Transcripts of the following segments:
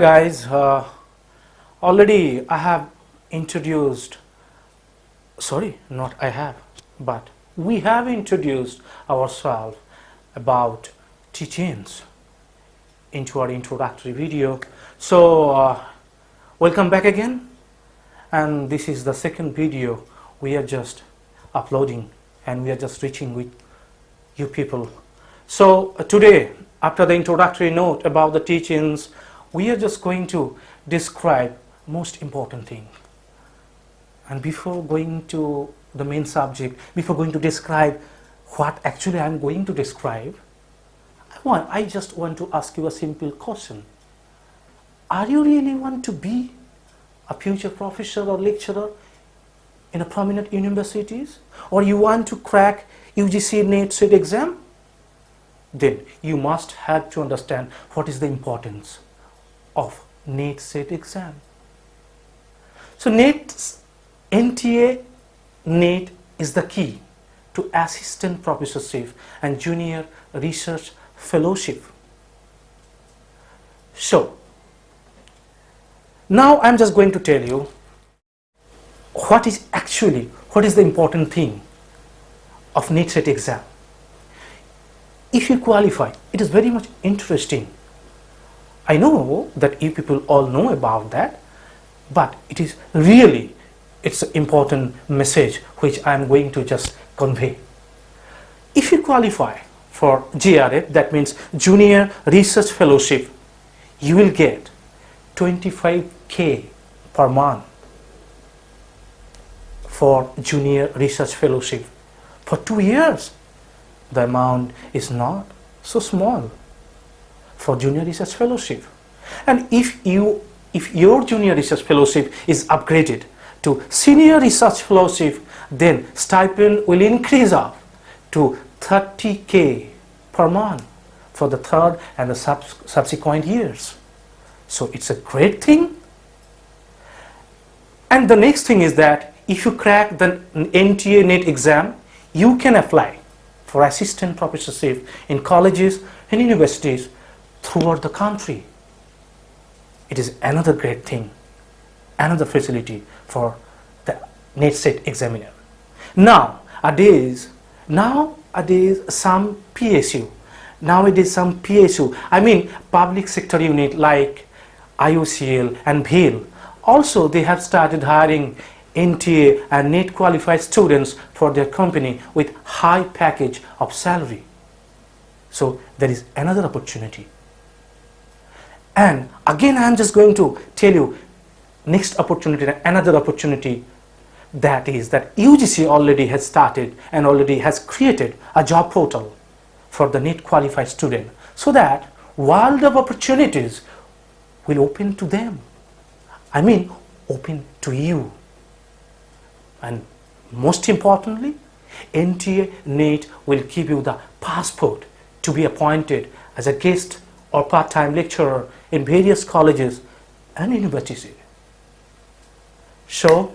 guys, already I have introduced, sorry, not I have, but we have introduced ourselves about Teachinns into our introductory video. So welcome back again, and this is the second video we are just uploading and we are just reaching with you people. So today, after the introductory note about the Teachinns, we are just going to describe most important thing. And before going to the main subject, before going to describe what actually I am going to describe, I just want to ask you a simple question. Are you really want to be a future professor or lecturer in a prominent universities? Or you want to crack UGC NET SET exam? Then you must have to understand what is the importance of NET SET exam. So NTA NET is the key to assistant professorship and junior research fellowship. So now I'm just going to tell you what is the important thing of NET SET exam. If you qualify, it is very much interesting. I know that you people all know about that, but it is really, it's an important message which I am going to just convey. If you qualify for JRF, that means Junior Research Fellowship, you will get 25K per month for Junior Research Fellowship for 2 years. The amount is not so small for Junior Research Fellowship. And if your Junior Research Fellowship is upgraded to Senior Research Fellowship, then stipend will increase up to 30K per month for the third and the subsequent years. So it's a great thing. And the next thing is that if you crack the NTA NET exam, you can apply for assistant professorship in colleges and universities throughout the country. It is another great thing, another facility for the NET SET examiner. Nowadays some PSU, I mean public sector unit like IOCL and BHIL, also they have started hiring NTA and NET qualified students for their company with high package of salary. So there is another opportunity. And again I am just going to tell you next opportunity, another opportunity, that is that UGC already has started and already has created a job portal for the NET qualified student, so that world of opportunities will open to them. I mean open to you. And most importantly, NTA NET will give you the passport to be appointed as a guest or part-time lecturer in various colleges and universities. So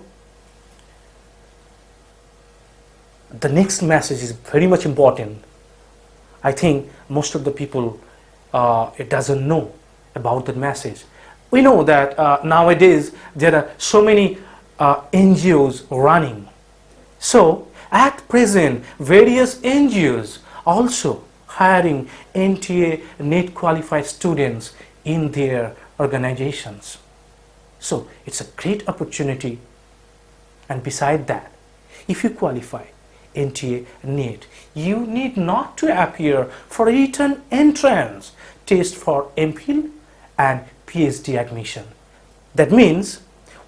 the next message is very much important. I think most of the people it doesn't know about the message. We know that nowadays there are so many NGOs running. So at present various NGOs also hiring NTA NET qualified students in their organizations. So it's a great opportunity. And beside that, if you qualify NTA NET, you need not to appear for a written entrance test for MPhil and PhD admission. That means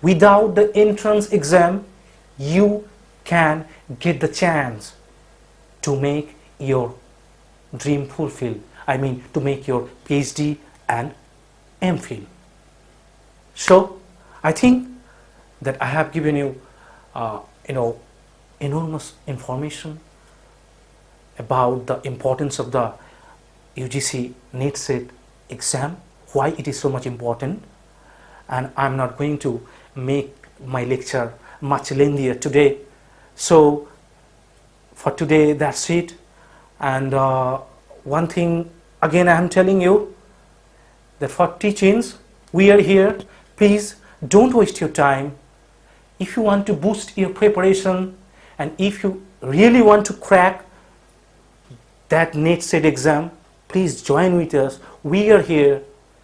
without the entrance exam, you can get the chance to make your dream fulfill. I mean to make your PhD and MPhil. So I think that I have given you, enormous information about the importance of the UGC NET SET exam, why it is so much important. And I'm not going to make my lecture much lengthier today. So for today, that's it. And one thing again I am telling you, that for Teachinns, We are here. Please don't waste your time. If you want to boost your preparation and if you really want to crack that NET set exam, please join with us. We are here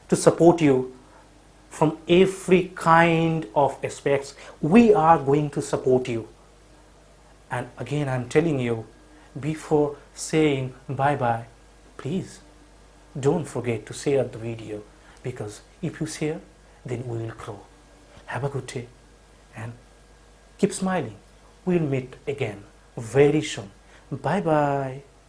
to support you from every kind of aspects. We are going to support you. And again, I'm telling you, before saying bye-bye, please don't forget to share the video, because if you share, then we will grow. Have a good day and keep smiling. We'll meet again very soon. Bye-bye.